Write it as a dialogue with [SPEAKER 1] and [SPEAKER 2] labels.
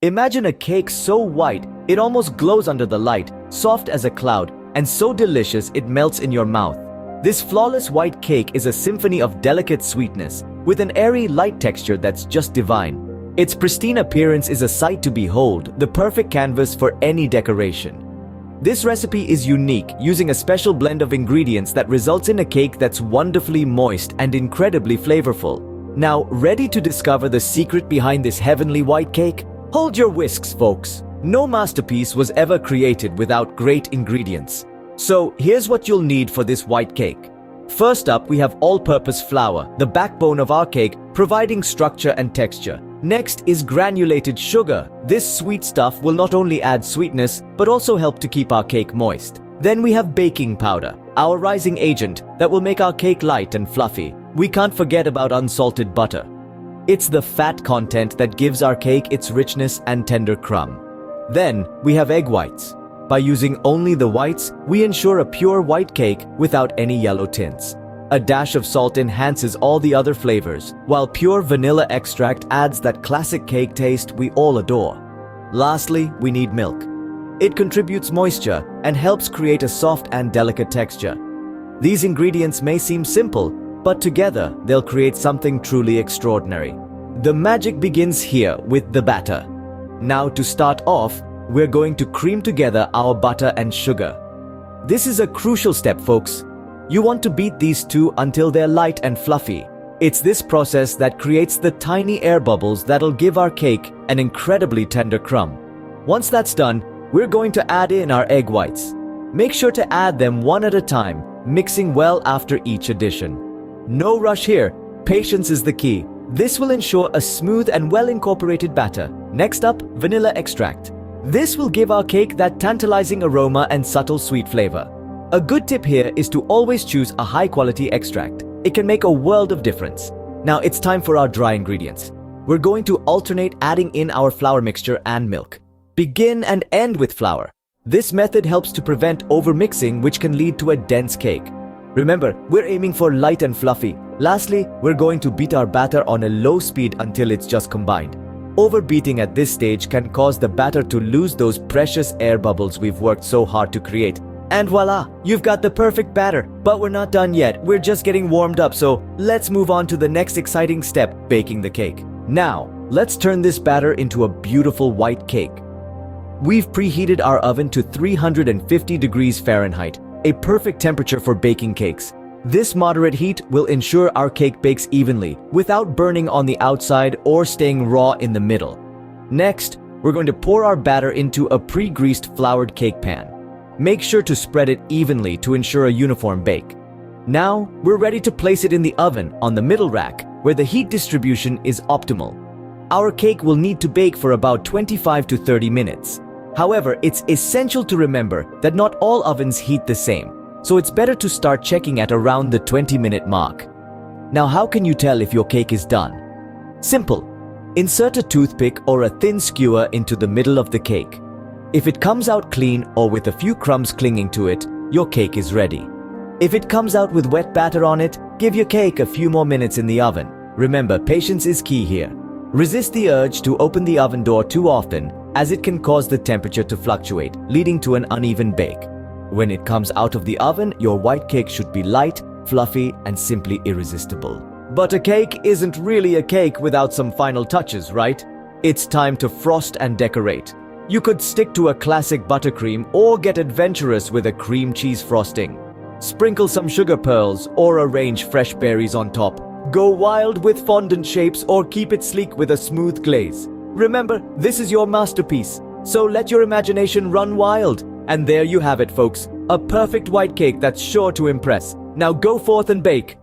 [SPEAKER 1] Imagine a cake so white, it almost glows under the light, soft as a cloud, and so delicious it melts in your mouth. This flawless white cake is a symphony of delicate sweetness, with an airy, light texture that's just divine. Its pristine appearance is a sight to behold, the perfect canvas for any decoration. This recipe is unique, using a special blend of ingredients that results in a cake that's wonderfully moist and incredibly flavorful. Now, ready to discover the secret behind this heavenly white cake? Hold your whisks, folks. No masterpiece was ever created without great ingredients. So, here's what you'll need for this white cake. First up, we have all-purpose flour, the backbone of our cake, providing structure and texture. Next is granulated sugar. This sweet stuff will not only add sweetness, but also help to keep our cake moist. Then we have baking powder, our rising agent that will make our cake light and fluffy. We can't forget about unsalted butter. It's the fat content that gives our cake its richness and tender crumb. Then we have egg whites. By using only the whites, we ensure a pure white cake without any yellow tints. A dash of salt enhances all the other flavors, while pure vanilla extract adds that classic cake taste we all adore. Lastly, we need milk. It contributes moisture and helps create a soft and delicate texture. These ingredients may seem simple, but together they'll create something truly extraordinary. The magic begins here with the batter. Now, to start off, we're going to cream together our butter and sugar. This is a crucial step, folks. You want to beat these two until they're light and fluffy. It's this process that creates the tiny air bubbles that'll give our cake an incredibly tender crumb. Once that's done, we're going to add in our egg whites. Make sure to add them one at a time, mixing well after each addition. No rush here. Patience is the key. This will ensure a smooth and well-incorporated batter. Next up, vanilla extract. This will give our cake that tantalizing aroma and subtle sweet flavor. A good tip here is to always choose a high-quality extract. It can make a world of difference. Now it's time for our dry ingredients. We're going to alternate adding in our flour mixture and milk. Begin and end with flour. This method helps to prevent overmixing, which can lead to a dense cake. Remember, we're aiming for light and fluffy. Lastly, we're going to beat our batter on a low speed until it's just combined. Overbeating at this stage can cause the batter to lose those precious air bubbles we've worked so hard to create. And voila, you've got the perfect batter. But we're not done yet. We're just getting warmed up, so let's move on to the next exciting step, baking the cake. Now, let's turn this batter into a beautiful white cake. We've preheated our oven to 350 degrees Fahrenheit, a perfect temperature for baking cakes. This moderate heat will ensure our cake bakes evenly, without burning on the outside or staying raw in the middle. Next, we're going to pour our batter into a pre-greased floured cake pan. Make sure to spread it evenly to ensure a uniform bake. Now, we're ready to place it in the oven on the middle rack, where the heat distribution is optimal. Our cake will need to bake for about 25 to 30 minutes. However, it's essential to remember that not all ovens heat the same, so it's better to start checking at around the 20-minute mark. Now, how can you tell if your cake is done? Simple. Insert a toothpick or a thin skewer into the middle of the cake. If it comes out clean or with a few crumbs clinging to it, your cake is ready. If it comes out with wet batter on it, give your cake a few more minutes in the oven. Remember, patience is key here. Resist the urge to open the oven door too often, as it can cause the temperature to fluctuate, leading to an uneven bake. When it comes out of the oven, your white cake should be light, fluffy, and simply irresistible. But a cake isn't really a cake without some final touches, right? It's time to frost and decorate. You could stick to a classic buttercream or get adventurous with a cream cheese frosting. Sprinkle some sugar pearls or arrange fresh berries on top. Go wild with fondant shapes or keep it sleek with a smooth glaze. Remember, this is your masterpiece, so let your imagination run wild. And there you have it, folks, a perfect white cake that's sure to impress. Now go forth and bake.